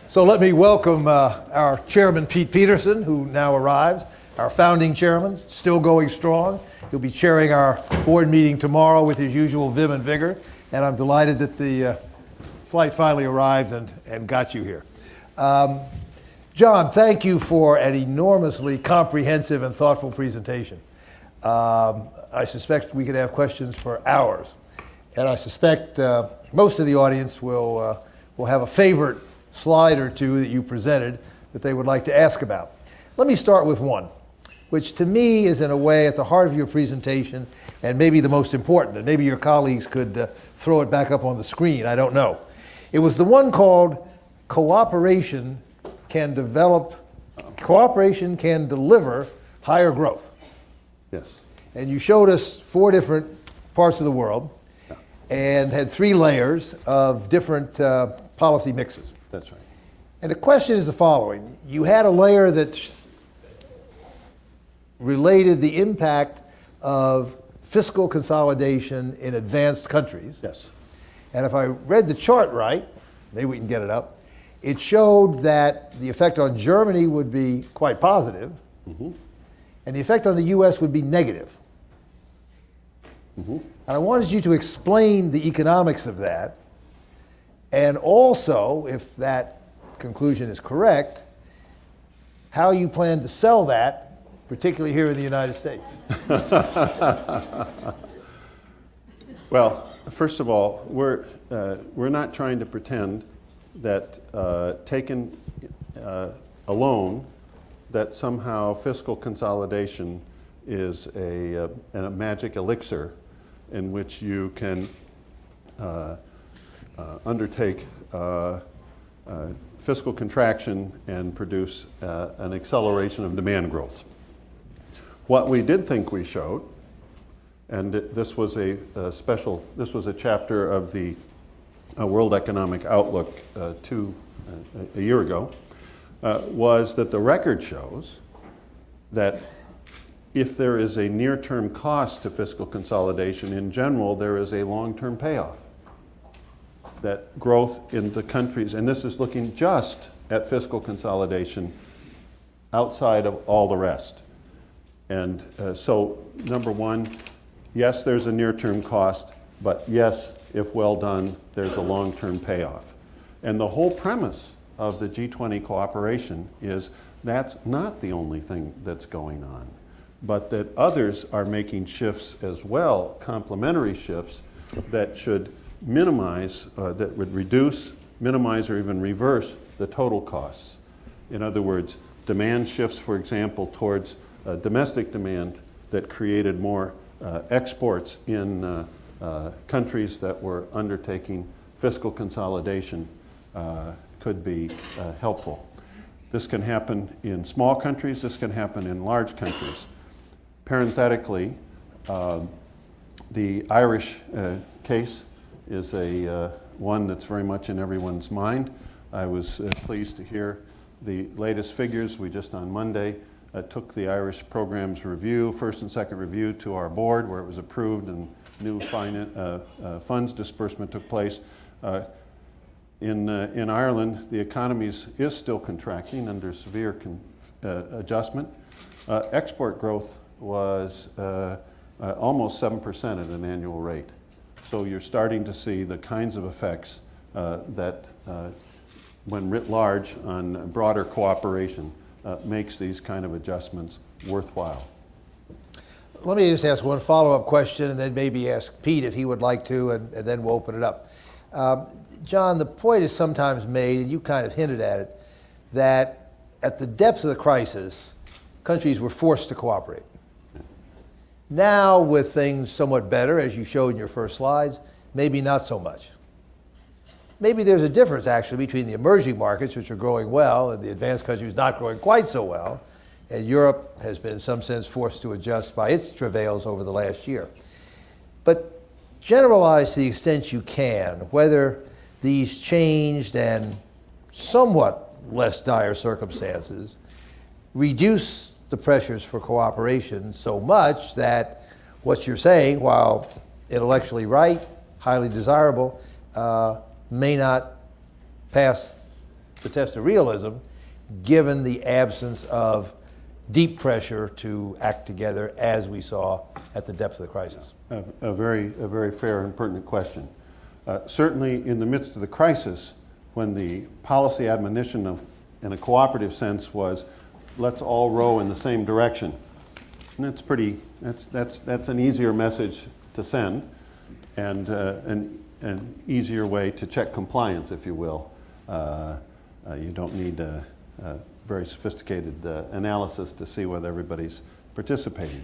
So let me welcome our chairman, Pete Peterson, who now arrives, our founding chairman, still going strong. He'll be chairing our board meeting tomorrow with his usual vim and vigor, and I'm delighted that the flight finally arrived and got you here. John, thank you for an enormously comprehensive and thoughtful presentation. I suspect we could have questions for hours, and I suspect most of the audience will have a favorite slide or two that you presented that they would like to ask about. Let me start with one, which to me is in a way at the heart of your presentation and maybe the most important, and maybe your colleagues could throw it back up on the screen, I don't know. It was the one called Cooperation can deliver higher growth. Yes. And you showed us 4 different parts of the world and had 3 layers of different policy mixes. That's right. And the question is the following. You had a layer that related the impact of fiscal consolidation in advanced countries. Yes. And if I read the chart right, maybe we can get it up, it showed that the effect on Germany would be quite positive, and the effect on the US would be negative. And I wanted you to explain the economics of that, and also, if that conclusion is correct, how you plan to sell that, particularly here in the United States. Well, first of all, we're not trying to pretend that taken alone, that somehow fiscal consolidation is a magic elixir in which you can undertake fiscal contraction and produce an acceleration of demand growth. What we did think we showed, and this was a chapter of the World Economic Outlook a year ago, was that the record shows that if there is a near-term cost to fiscal consolidation, in general, there is a long-term payoff. That growth in the countries, and this is looking just at fiscal consolidation outside of all the rest. And so, number one, yes, there's a near-term cost, but yes, if well done, there's a long-term payoff. And the whole premise of the G20 cooperation is that's not the only thing that's going on, but that others are making shifts as well, complementary shifts that should minimize, that would reduce, minimize, or even reverse the total costs. In other words, demand shifts, for example, towards domestic demand that created more exports in countries that were undertaking fiscal consolidation could be helpful. This can happen in small countries, this can happen in large countries. Parenthetically, the Irish case is one that's very much in everyone's mind. I was pleased to hear the latest figures. We just on Monday took the Irish program's review, first and second review, to our board where it was approved and new funds disbursement took place. In Ireland, the economy is still contracting under severe adjustment. Export growth was almost 7% at an annual rate. So you're starting to see the kinds of effects that, when writ large on broader cooperation, makes these kind of adjustments worthwhile. Let me just ask one follow-up question and then maybe ask Pete if he would like to, and then we'll open it up. John, the point is sometimes made, and you kind of hinted at it, that at the depth of the crisis, countries were forced to cooperate. Now, with things somewhat better, as you showed in your first slides, maybe not so much. Maybe there's a difference, actually, between the emerging markets, which are growing well, and the advanced countries not growing quite so well, and Europe has been, in some sense, forced to adjust by its travails over the last year. But generalize to the extent you can whether these changed and somewhat less dire circumstances reduce the pressures for cooperation so much that what you're saying, while intellectually right, highly desirable, may not pass the test of realism, given the absence of deep pressure to act together as we saw at the depth of the crisis? A very fair and pertinent question. Certainly in the midst of the crisis, when the policy admonition in a cooperative sense was, let's all row in the same direction. And that's an easier message to send, and an easier way to check compliance, if you will. You don't need a very sophisticated analysis to see whether everybody's participating.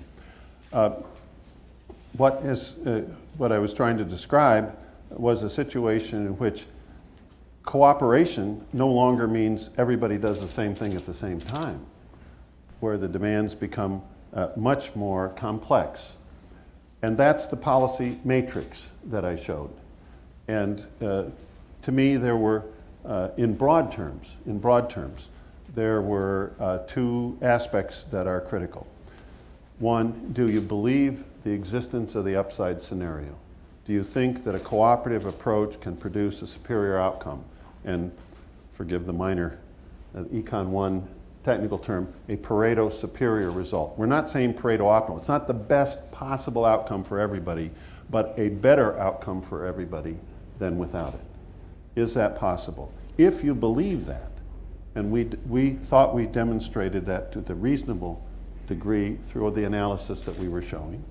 What I was trying to describe was a situation in which cooperation no longer means everybody does the same thing at the same time, where the demands become much more complex. And that's the policy matrix that I showed. And to me, there were, in broad terms, there were two aspects that are critical. One, do you believe the existence of the upside scenario? Do you think that a cooperative approach can produce a superior outcome? And forgive the minor Econ 1 technical term, a Pareto superior result. We're not saying Pareto optimal. It's not the best possible outcome for everybody, but a better outcome for everybody than without it. Is that possible? If you believe that, and we thought we demonstrated that to the reasonable degree through the analysis that we were showing,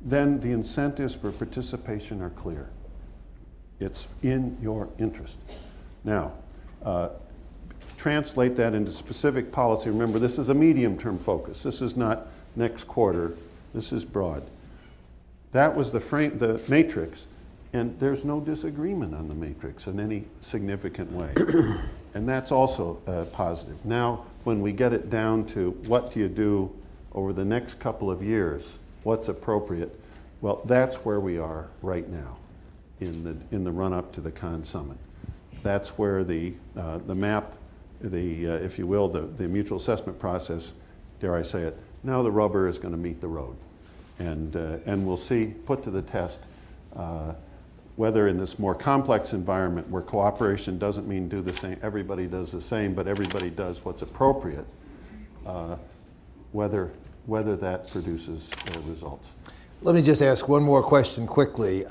then the incentives for participation are clear. It's in your interest. Now, translate that into specific policy. Remember, this is a medium-term focus. This is not next quarter. This is broad. That was the matrix, and there's no disagreement on the matrix in any significant way. And that's also positive. Now, when we get it down to what do you do over the next couple of years, what's appropriate, well, that's where we are right now in the run-up to the Cannes summit. That's where the map, if you will, the mutual assessment process, dare I say it, now the rubber is going to meet the road. And we'll see, put to the test, whether in this more complex environment where cooperation doesn't mean do the same, everybody does the same, but everybody does what's appropriate, whether that produces results. Let me just ask one more question quickly.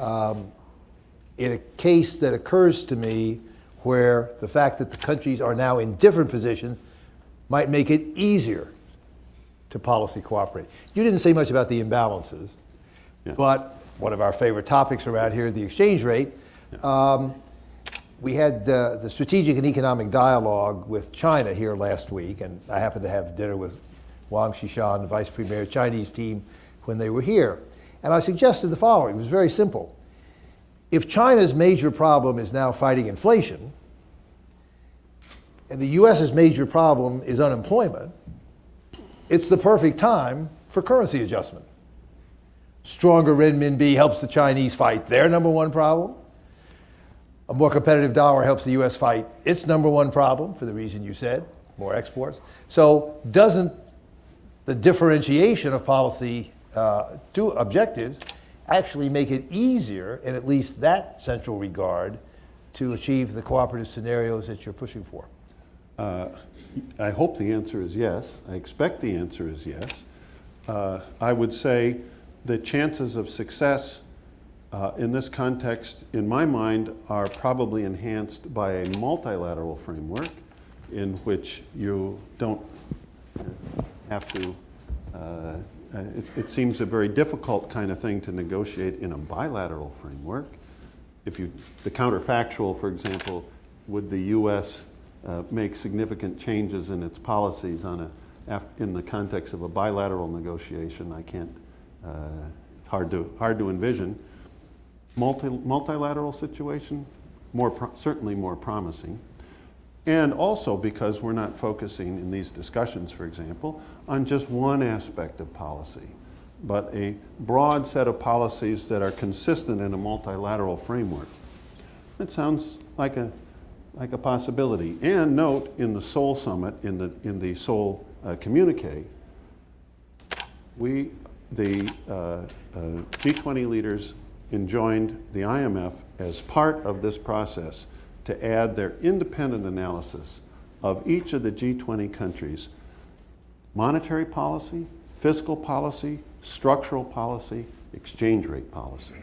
In a case that occurs to me where the fact that the countries are now in different positions might make it easier to policy cooperate. You didn't say much about the imbalances, Yeah. but one of our favorite topics around here, the exchange rate. Yeah. We had the strategic and economic dialogue with China here last week, and I happened to have dinner with Wang Xishan, the vice premier, Chinese team, when they were here. And I suggested the following. It was very simple. If China's major problem is now fighting inflation, and the U.S.'s major problem is unemployment, it's the perfect time for currency adjustment. Stronger renminbi helps the Chinese fight their number one problem. A more competitive dollar helps the U.S. fight its number one problem, for the reason you said, more exports. So doesn't the differentiation of policy to objectives actually make it easier, in at least that central regard, to achieve the cooperative scenarios that you're pushing for? I hope the answer is yes. I expect the answer is yes. I would say the chances of success in this context, in my mind, are probably enhanced by a multilateral framework in which you don't have to, it seems a very difficult kind of thing to negotiate in a bilateral framework. The counterfactual, for example, would the U.S. Make significant changes in its policies in the context of a bilateral negotiation? I can't, it's hard to envision. Multilateral situation, certainly more promising. And also because we're not focusing in these discussions, for example, on just one aspect of policy, but a broad set of policies that are consistent in a multilateral framework. It sounds like a possibility. And note, in the Seoul summit, in the Seoul communique, the G20 leaders enjoined the IMF as part of this process to add their independent analysis of each of the G20 countries: monetary policy, fiscal policy, structural policy, exchange rate policy.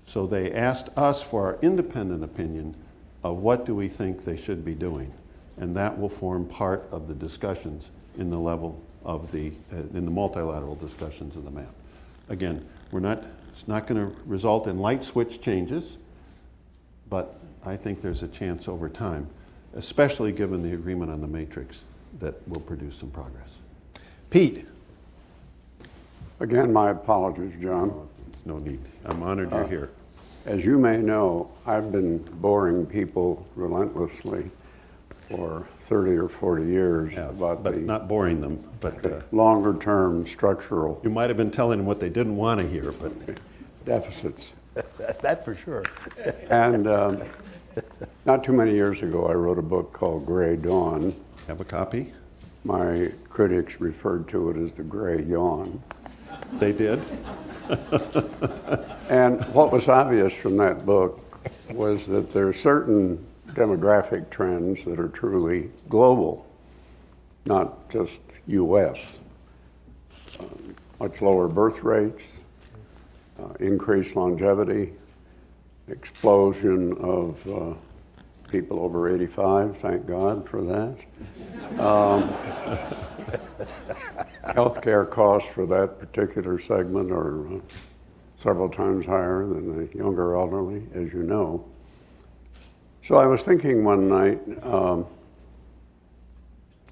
So they asked us for our independent opinion of what do we think they should be doing, and that will form part of the discussions in the level of in the multilateral discussions of the map. Again, it's not going to result in light switch changes, but I think there's a chance over time, especially given the agreement on the matrix, that will produce some progress. Pete. Again, my apologies, John. It's no need. I'm honored you're here. As you may know, I've been boring people relentlessly for 30 or 40 years about but not boring them, but longer term structural you might have been telling them what they didn't want to hear, but deficits. That for sure. And not too many years ago, I wrote a book called Gray Dawn. have a copy? My critics referred to it as the Gray Yawn. They did? And what was obvious from that book was that there are certain demographic trends that are truly global, not just U.S. Much lower birth rates, increased longevity, explosion of people over 85, thank God for that. Healthcare costs for that particular segment are several times higher than the younger elderly, as you know. So I was thinking one night,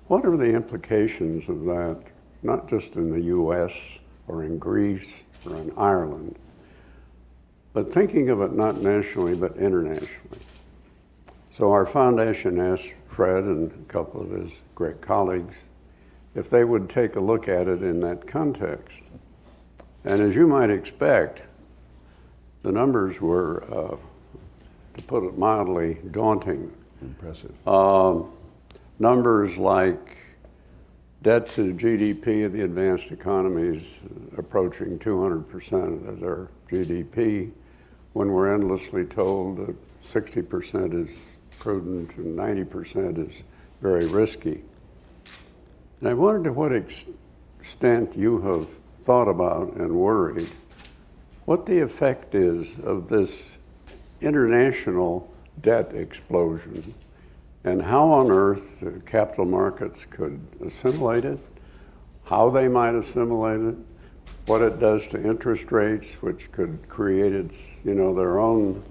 what are the implications of that, not just in the U.S. or in Greece or in Ireland, but thinking of it not nationally but internationally. So our foundation asked Fred and a couple of his great colleagues if they would take a look at it in that context. And as you might expect, the numbers were, to put it mildly, daunting. Impressive. Numbers like debt to GDP of the advanced economies approaching 200% of their GDP, when we're endlessly told that 60% is prudent and 90% is very risky. And I wondered to what extent you have thought about and worried what the effect is of this international debt explosion and how on earth the capital markets could assimilate it, how they might assimilate it, what it does to interest rates, which could create its, their own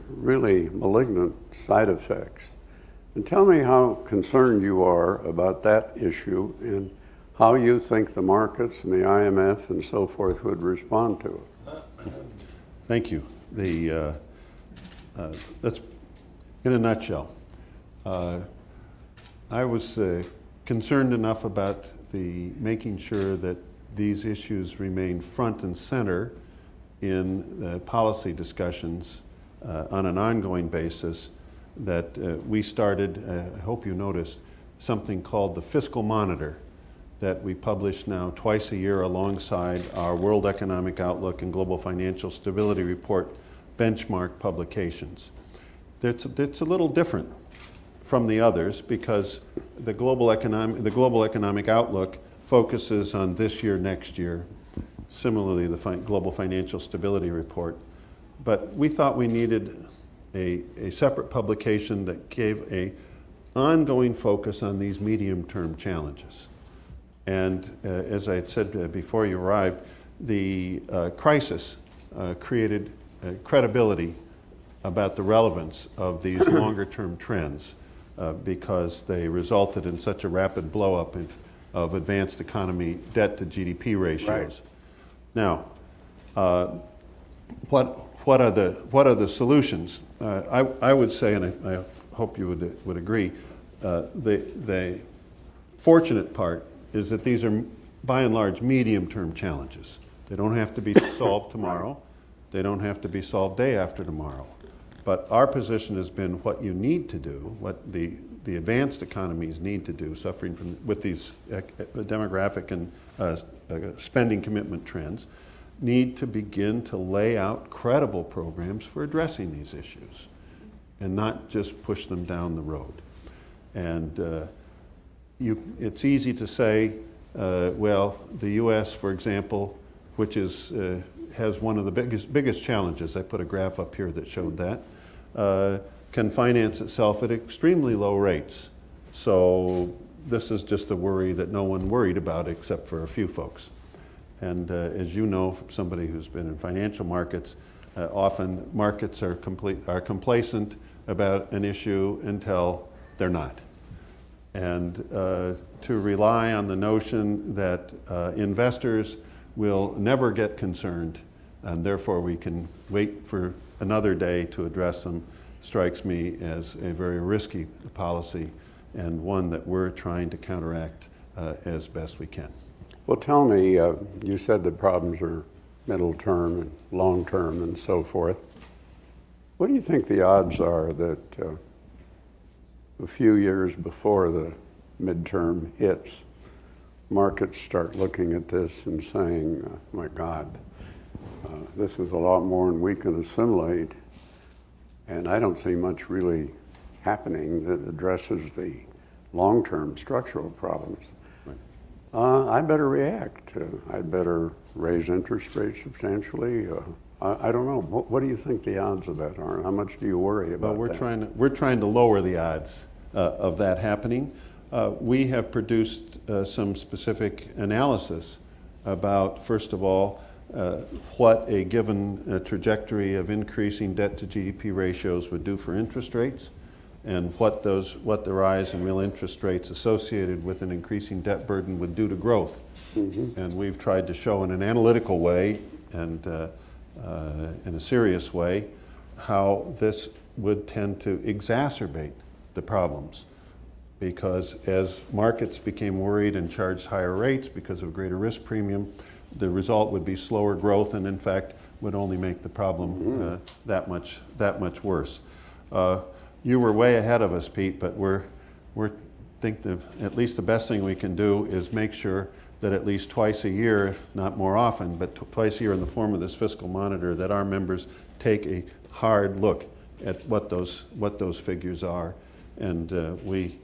really malignant side effects. And tell me how concerned you are about that issue and how you think the markets and the IMF and so forth would respond to it. Thank you. That's in a nutshell. I was concerned enough about making sure that these issues remain front and center in the policy discussions on an ongoing basis that we started, I hope you noticed, something called the Fiscal Monitor that we publish now twice a year alongside our World Economic Outlook and Global Financial Stability Report benchmark publications. It's a little different from the others because the Global Economic Outlook focuses on this year, next year. Similarly, the Global Financial Stability Report. But we thought we needed a separate publication that gave an ongoing focus on these medium-term challenges. And as I had said before you arrived, the crisis created credibility about the relevance of these longer-term trends because they resulted in such a rapid blow-up of advanced economy debt to GDP ratios. Right. Now, what are the solutions? I would say, and I hope you would agree, the fortunate part is that these are, by and large, medium-term challenges. They don't have to be solved tomorrow. They don't have to be solved day after tomorrow. But our position has been what you need to do, what the advanced economies need to do, suffering with these demographic and spending commitment trends, need to begin to lay out credible programs for addressing these issues and not just push them down the road. And it's easy to say, well, the U.S., for example, which has one of the biggest challenges, I put a graph up here that showed that, can finance itself at extremely low rates. So this is just a worry that no one worried about except for a few folks. And as you know, from somebody who's been in financial markets, often markets are complacent about an issue until they're not. And to rely on the notion that investors will never get concerned and therefore we can wait for another day to address them strikes me as a very risky policy and one that we're trying to counteract as best we can. Well, tell me, you said the problems are middle term and long term and so forth. What do you think the odds are that a few years before the midterm hits, markets start looking at this and saying, oh my God, this is a lot more than we can assimilate, and I don't see much really happening that addresses the long-term structural problems. I better react. I'd better raise interest rates substantially. I don't know. What do you think the odds of that are? How much do you worry about that? We're trying to lower the odds of that happening. We have produced some specific analysis about, first of all, what a given trajectory of increasing debt to GDP ratios would do for interest rates, and what the rise in real interest rates associated with an increasing debt burden would do to growth. Mm-hmm. And we've tried to show in an analytical way and in a serious way how this would tend to exacerbate the problems. Because as markets became worried and charged higher rates because of greater risk premium, the result would be slower growth and in fact would only make the problem that much worse. You were way ahead of us, Pete, but we think at least the best thing we can do is make sure that at least twice a year, not more often, but twice a year in the form of this fiscal monitor, that our members take a hard look at what those figures are, and we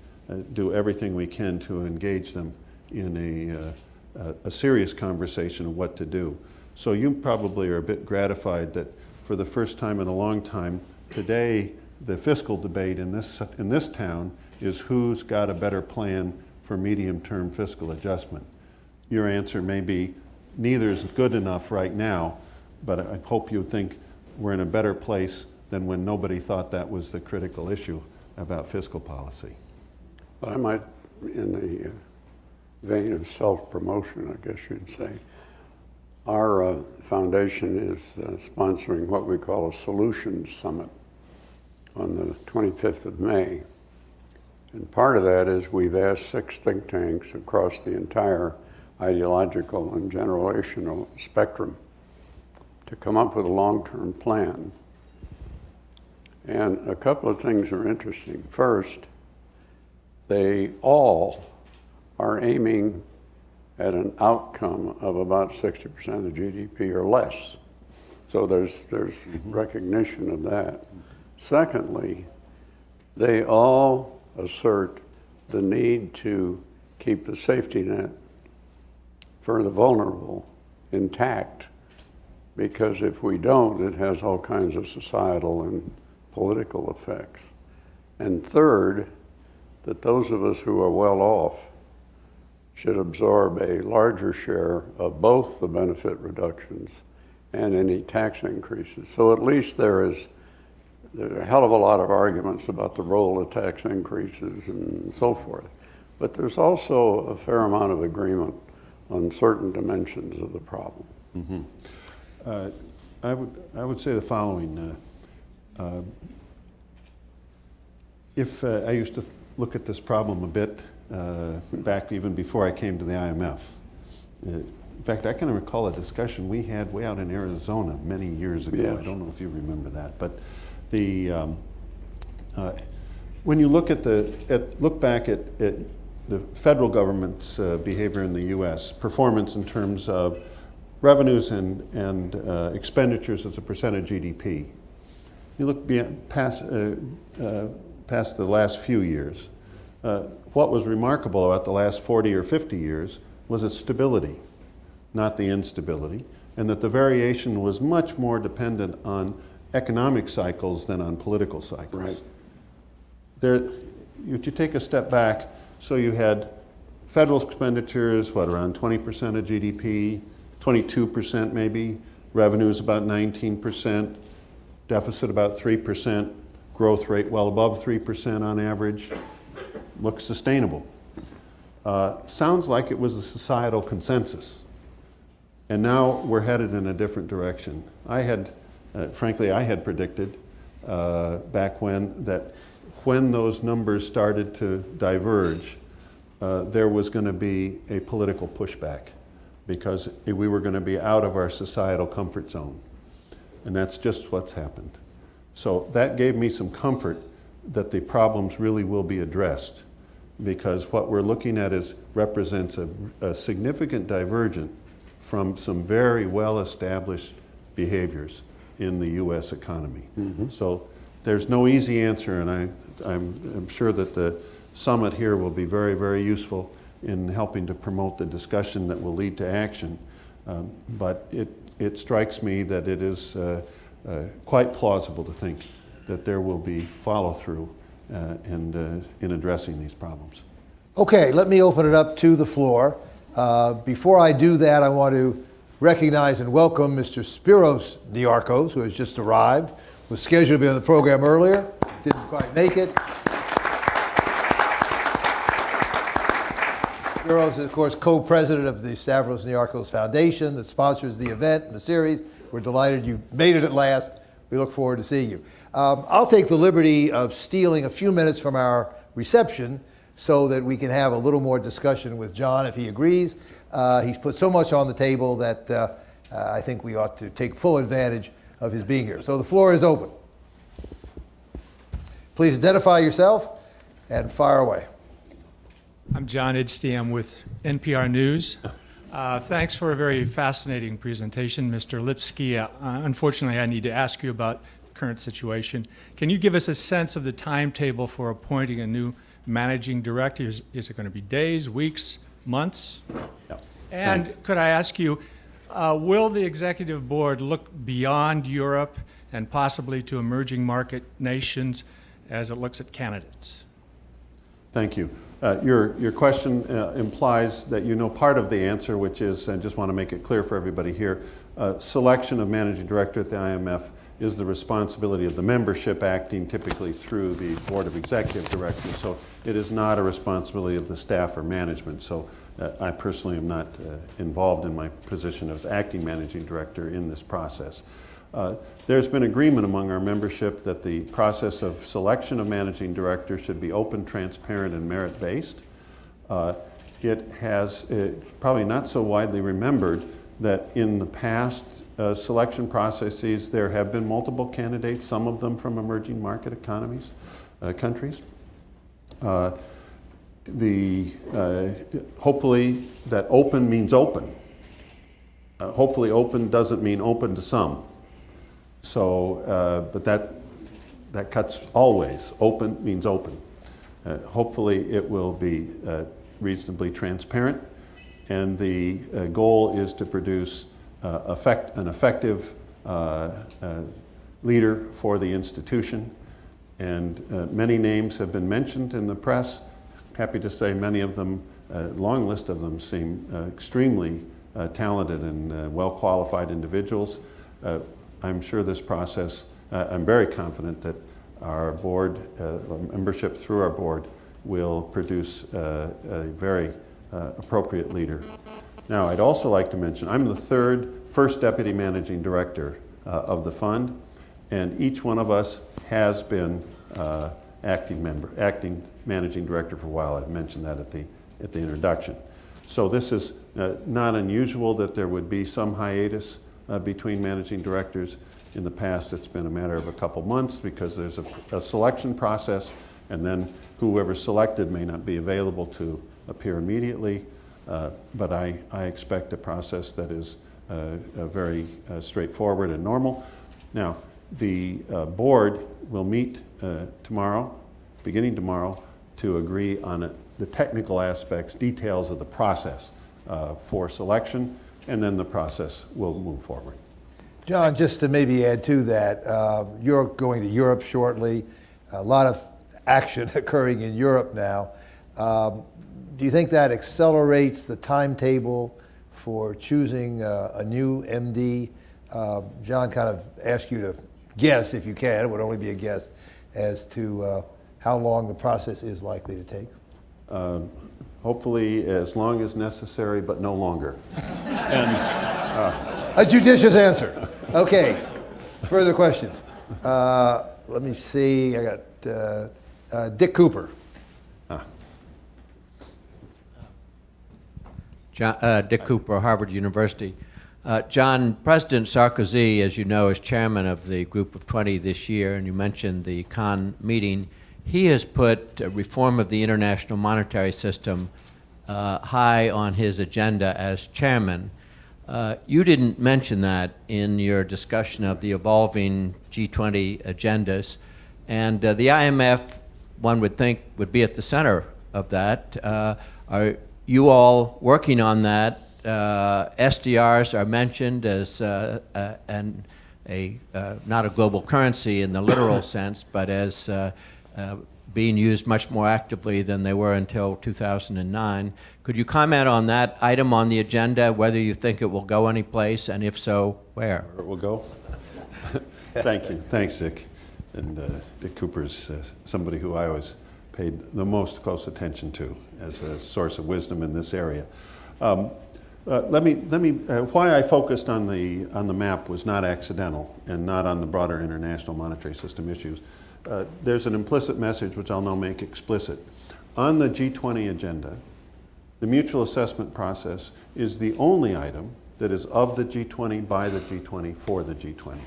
do everything we can to engage them in a serious conversation of what to do. So you probably are a bit gratified that for the first time in a long time, today the fiscal debate in this town is who's got a better plan for medium-term fiscal adjustment. Your answer may be neither is good enough right now, but I hope you think we're in a better place than when nobody thought that was the critical issue about fiscal policy. I might, in the vein of self-promotion, I guess you'd say, our foundation is sponsoring what we call a Solutions Summit on the 25th of May. And part of that is we've asked 6 think tanks across the entire ideological and generational spectrum to come up with a long-term plan. And a couple of things are interesting. First, they all are aiming at an outcome of about 60% of the GDP or less. So there's recognition of that. Secondly, they all assert the need to keep the safety net for the vulnerable intact, because if we don't, it has all kinds of societal and political effects. And third, that those of us who are well off should absorb a larger share of both the benefit reductions and any tax increases. So at least there are a hell of a lot of arguments about the role of tax increases and so forth. But there's also a fair amount of agreement on certain dimensions of the problem. Mm-hmm. I would say the following. If I used to look at this problem a bit back even before I came to the IMF. In fact, I can recall a discussion we had way out in Arizona many years ago. Yes. I don't know if you remember that, but when you look look back at the federal government's behavior in the U.S., performance in terms of revenues and expenditures as a percent of GDP, you look past the last few years, What was remarkable about the last 40 or 50 years was its stability, not the instability, and that the variation was much more dependent on economic cycles than on political cycles. Right. If you take a step back, so you had federal expenditures, around 20% of GDP, 22% maybe, revenues about 19%, deficit about 3%, growth rate well above 3% on average, looks sustainable. Sounds like it was a societal consensus. And now we're headed in a different direction. Frankly, I had predicted back when that when those numbers started to diverge, there was going to be a political pushback because we were going to be out of our societal comfort zone. And that's just what's happened. So that gave me some comfort that the problems really will be addressed, because what we're looking at represents a significant divergence from some very well-established behaviors in the U.S. economy. Mm-hmm. So there's no easy answer, and I'm sure that the summit here will be very, very useful in helping to promote the discussion that will lead to action. But it strikes me that it is quite plausible to think that there will be follow-through in addressing these problems. Okay, let me open it up to the floor. Before I do that, I want to recognize and welcome Mr. Spiros Niarchos, who has just arrived. Was scheduled to be on the program earlier, didn't quite make it. Spiros is, of course, co-president of the Stavros Niarchos Foundation that sponsors the event and the series. We're delighted you made it at last. We look forward to seeing you. I'll take the liberty of stealing a few minutes from our reception so that we can have a little more discussion with John if he agrees. He's put so much on the table that I think we ought to take full advantage of his being here. So the floor is open. Please identify yourself and fire away. I'm John Idstey. I'm with NPR News. Thanks for a very fascinating presentation, Mr. Lipsky. Unfortunately, I need to ask you about the current situation. Can you give us a sense of the timetable for appointing a new managing director? Is it going to be days, weeks, months? Yeah. And Thanks. could I ask you, will the executive board look beyond Europe and possibly to emerging market nations as it looks at candidates? Thank you. Your question implies that you know part of the answer, which is, I just want to make it clear for everybody here, selection of managing director at the IMF is the responsibility of the membership, acting typically through the board of executive directors. So it is not a responsibility of the staff or management. So I personally am not involved in my position as acting managing director in this process. There's been agreement among our membership that the process of selection of managing director should be open, transparent, and merit-based. It has probably not so widely remembered that in the past selection processes there have been multiple candidates, some of them from emerging market economies, countries. Hopefully that open means open. Hopefully open doesn't mean open to some. So, but that cuts always. Open means open. Hopefully it will be reasonably transparent, and the goal is to produce an effective leader for the institution. And many names have been mentioned in the press. Happy to say many of them, a long list of them, seem extremely talented and well-qualified individuals. I'm sure this process, I'm very confident that our board, membership through our board, will produce a very appropriate leader. Now, I'd also like to mention, I'm the first deputy managing director of the fund, and each one of us has been acting managing director for a while. I've mentioned that at the introduction. So this is not unusual that there would be some hiatus between managing directors. In the past, it's been a matter of a couple months because there's a selection process, and then whoever's selected may not be available to appear immediately. But I expect a process that is very straightforward and normal. Now, the board will meet tomorrow, beginning tomorrow, to agree on the technical aspects, details of the process for selection, and then the process will move forward. John, just to maybe add to that, you're going to Europe shortly, a lot of action occurring in Europe now. Do you think that accelerates the timetable for choosing a new MD? John kind of asked you to guess, if you can, it would only be a guess, as to how long the process is likely to take. Hopefully as long as necessary, but no longer. A judicious answer. Okay, further questions? Let me see, I got Dick Cooper. Dick Cooper, Harvard University. John, President Sarkozy, as you know, is chairman of the Group of 20 this year, and you mentioned the Cannes meeting. He has put reform of the international monetary system high on his agenda as chairman. You didn't mention that in your discussion of the evolving G20 agendas, and the IMF, one would think, would be at the center of that. Are you all working on that? SDRs are mentioned as not a global currency in the literal sense, but as being used much more actively than they were until 2009. Could you comment on that item on the agenda, whether you think it will go any place, and if so, where? Where it will go? Thank you. Thanks, Dick. And Dick Cooper's somebody who I always paid the most close attention to as a source of wisdom in this area. Why I focused on the map was not accidental and not on the broader international monetary system issues. There's an implicit message which I'll now make explicit. On the G20 agenda, the mutual assessment process is the only item that is of the G20, by the G20, for the G20.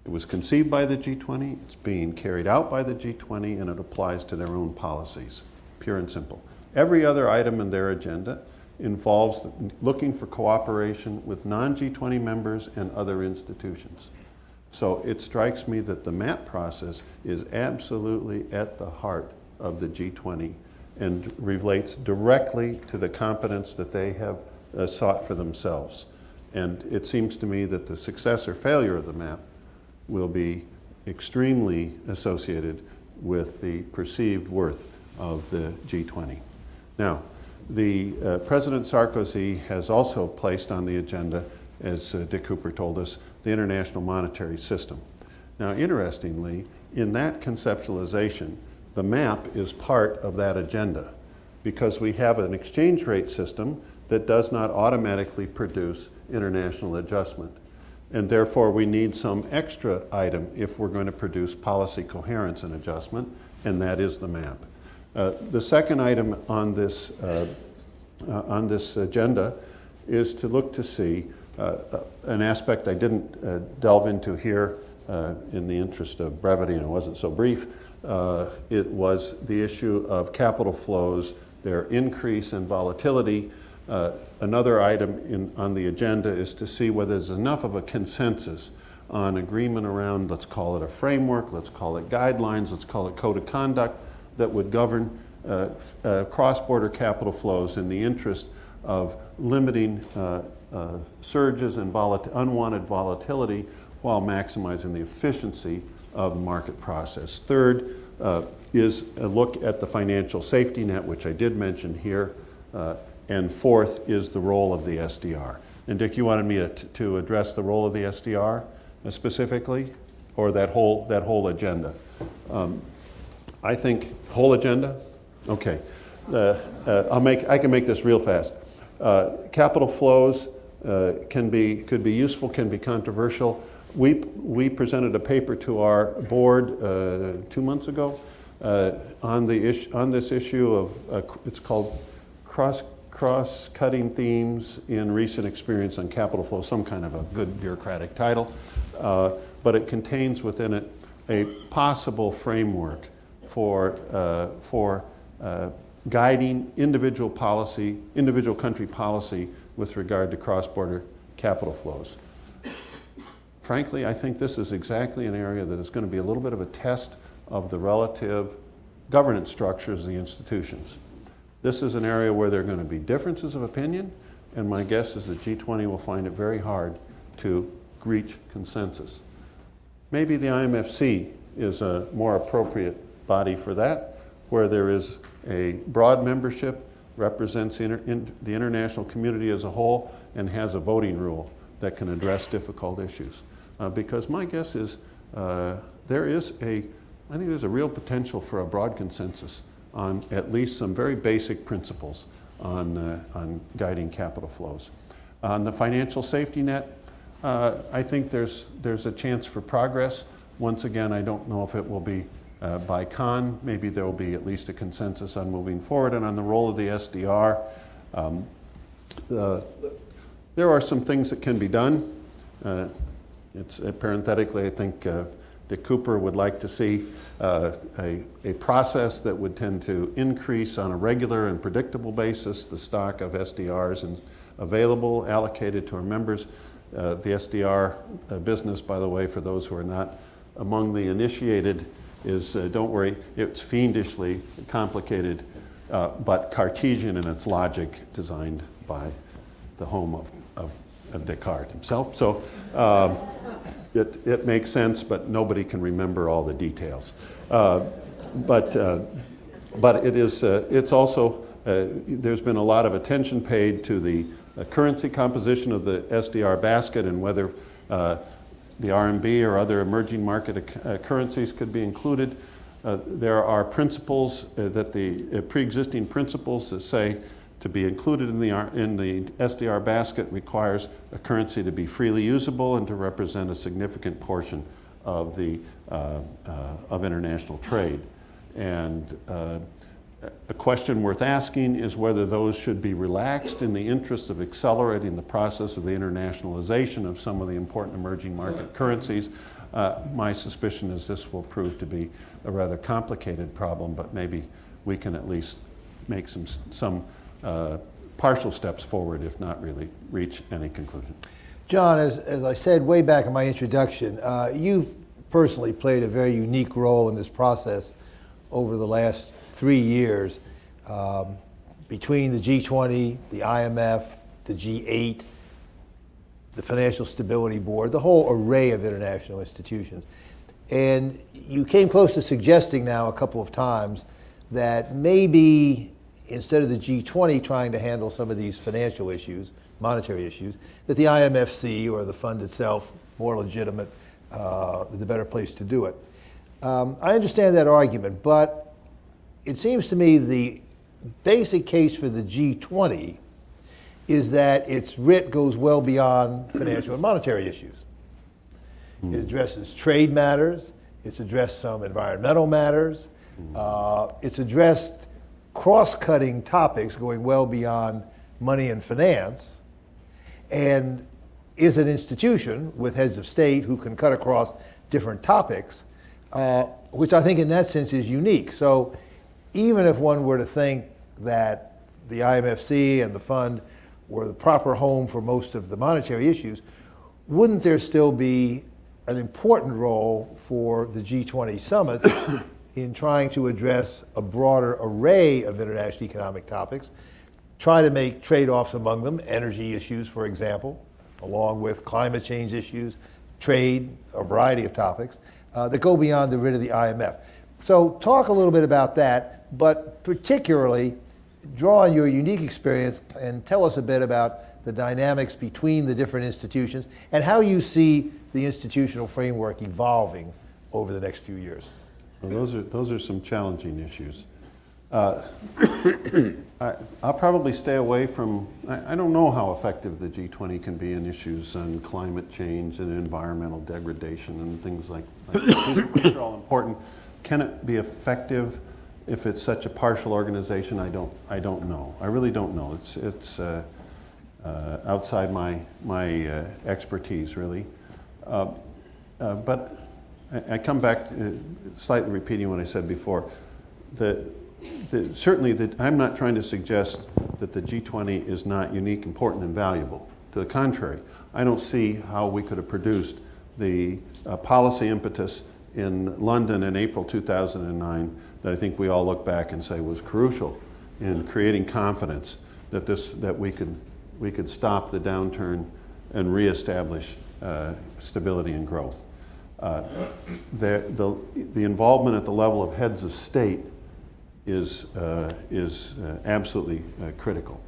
It was conceived by the G20, it's being carried out by the G20, and it applies to their own policies, pure and simple. Every other item in their agenda involves looking for cooperation with non-G20 members and other institutions. So it strikes me that the MAP process is absolutely at the heart of the G20 and relates directly to the competence that they have sought for themselves. And it seems to me that the success or failure of the MAP will be extremely associated with the perceived worth of the G20. Now, the President Sarkozy has also placed on the agenda, as Dick Cooper told us, the international monetary system. Now, interestingly, in that conceptualization, the MAP is part of that agenda because we have an exchange rate system that does not automatically produce international adjustment. And therefore, we need some extra item if we're going to produce policy coherence and adjustment, and that is the MAP. The second item on this agenda is to look to see an aspect I didn't delve into here in the interest of brevity, and it wasn't so brief. It was the issue of capital flows, their increase in volatility. Another item on the agenda is to see whether there's enough of a consensus on agreement around, let's call it a framework, let's call it guidelines, let's call it code of conduct, that would govern cross-border capital flows in the interest of limiting surges and unwanted volatility while maximizing the efficiency of the market process. Third is a look at the financial safety net, which I did mention here. And fourth is the role of the SDR. And Dick, you wanted me to address the role of the SDR specifically, or that whole agenda? I think whole agenda. Okay, I can make this real fast. Capital flows could be useful, can be controversial. We presented a paper to our board 2 months ago on this issue of it's called cross-cutting themes in recent experience on capital flow, some kind of a good bureaucratic title, but it contains within it a possible framework for guiding individual country policy with regard to cross-border capital flows. Frankly, I think this is exactly an area that is going to be a little bit of a test of the relative governance structures of the institutions. This is an area where there are going to be differences of opinion, and my guess is that G20 will find it very hard to reach consensus. Maybe the IMFC is a more appropriate body for that, where there is a broad membership, represents the international community as a whole, and has a voting rule that can address difficult issues. Because my guess is I think there's a real potential for a broad consensus on at least some very basic principles on guiding capital flows. On the financial safety net, I think there's a chance for progress. Once again, I don't know if it will be by Con. Maybe there will be at least a consensus on moving forward. And on the role of the SDR, there are some things that can be done. Parenthetically, I think Dick Cooper would like to see a process that would tend to increase on a regular and predictable basis the stock of SDRs and available, allocated to our members. The SDR business, by the way, for those who are not among the initiated, is, don't worry, it's fiendishly complicated, but Cartesian in its logic, designed by the home of Descartes himself. So it makes sense, but nobody can remember all the details. But it is, it's also, there's been a lot of attention paid to the currency composition of the SDR basket and whether the RMB or other emerging market currencies could be included. There are principles that the pre-existing principles that say to be included in the SDR basket requires a currency to be freely usable and to represent a significant portion of the of international trade. And a question worth asking is whether those should be relaxed in the interest of accelerating the process of the internationalization of some of the important emerging market currencies. My suspicion is this will prove to be a rather complicated problem, but maybe we can at least make some partial steps forward, if not really reach any conclusion. John, as I said way back in my introduction, you've personally played a very unique role in this process over the last 3 years, between the G20, the IMF, the G8, the Financial Stability Board, the whole array of international institutions. And you came close to suggesting now a couple of times that maybe instead of the G20 trying to handle some of these financial issues, monetary issues, that the IMFC or the fund itself, more legitimate, the better place to do it. I understand that argument, but it seems to me the basic case for the G20 is that its writ goes well beyond financial and monetary issues. It addresses trade matters, it's addressed some environmental matters, it's addressed cross-cutting topics going well beyond money and finance, and is an institution with heads of state who can cut across different topics, which I think in that sense is unique. So even if one were to think that the IMFC and the fund were the proper home for most of the monetary issues, wouldn't there still be an important role for the G20 summits in trying to address a broader array of international economic topics, try to make trade-offs among them, energy issues, for example, along with climate change issues, trade, a variety of topics, that go beyond the writ of the IMF. So talk a little bit about that, but particularly draw on your unique experience and tell us a bit about the dynamics between the different institutions and how you see the institutional framework evolving over the next few years. Well, those are some challenging issues. I'll probably stay away from, I don't know how effective the G20 can be in issues on climate change and environmental degradation and things like that. These are all important. Can it be effective if it's such a partial organization? I don't know. I really don't know. It's outside my expertise, really. But I come back to slightly repeating what I said before. Certainly, I'm not trying to suggest that the G20 is not unique, important, and valuable. To the contrary, I don't see how we could have produced the policy impetus in London in April 2009 that I think we all look back and say was crucial in creating confidence that we could stop the downturn and reestablish stability and growth. The involvement at the level of heads of state is absolutely critical.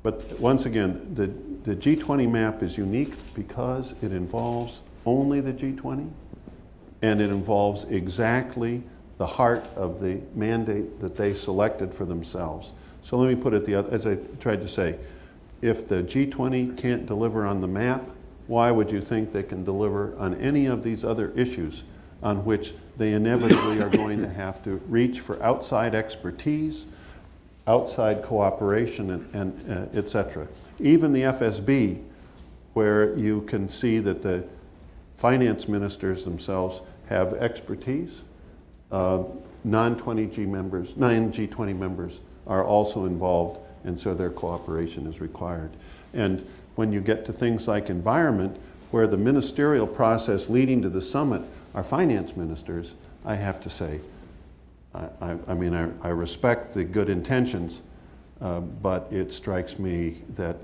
But once again, the G20 map is unique because it involves only the G20, and it involves exactly the heart of the mandate that they selected for themselves. So let me put it as I tried to say, if the G20 can't deliver on the map, why would you think they can deliver on any of these other issues on which they inevitably are going to have to reach for outside expertise, outside cooperation, and et cetera. Even the FSB, where you can see that the finance ministers themselves have expertise, non-G20 members are also involved, and so their cooperation is required. And when you get to things like environment, where the ministerial process leading to the summit are finance ministers, I have to say, I respect the good intentions, but it strikes me that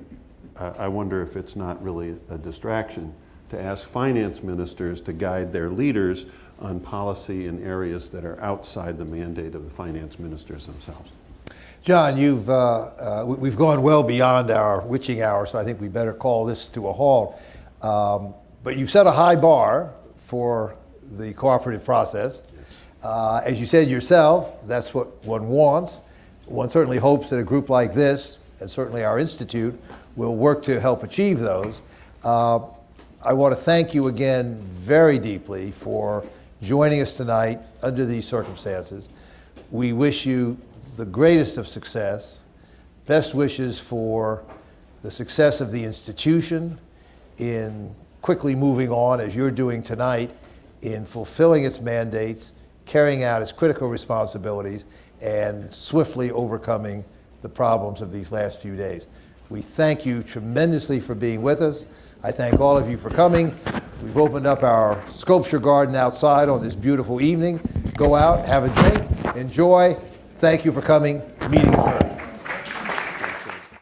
I wonder if it's not really a distraction to ask finance ministers to guide their leaders on policy in areas that are outside the mandate of the finance ministers themselves. John, we've gone well beyond our witching hour, so I think we better call this to a halt. But you've set a high bar for the cooperative process. As you said yourself, that's what one wants. One certainly hopes that a group like this, and certainly our institute, will work to help achieve those. I want to thank you again very deeply for joining us tonight under these circumstances. We wish you the greatest of success, best wishes for the success of the institution in quickly moving on, as you're doing tonight, in fulfilling its mandates, carrying out its critical responsibilities, and swiftly overcoming the problems of these last few days. We thank you tremendously for being with us. I thank all of you for coming. We've opened up our sculpture garden outside on this beautiful evening. Go out, have a drink, enjoy. Thank you for coming. Meeting adjourned.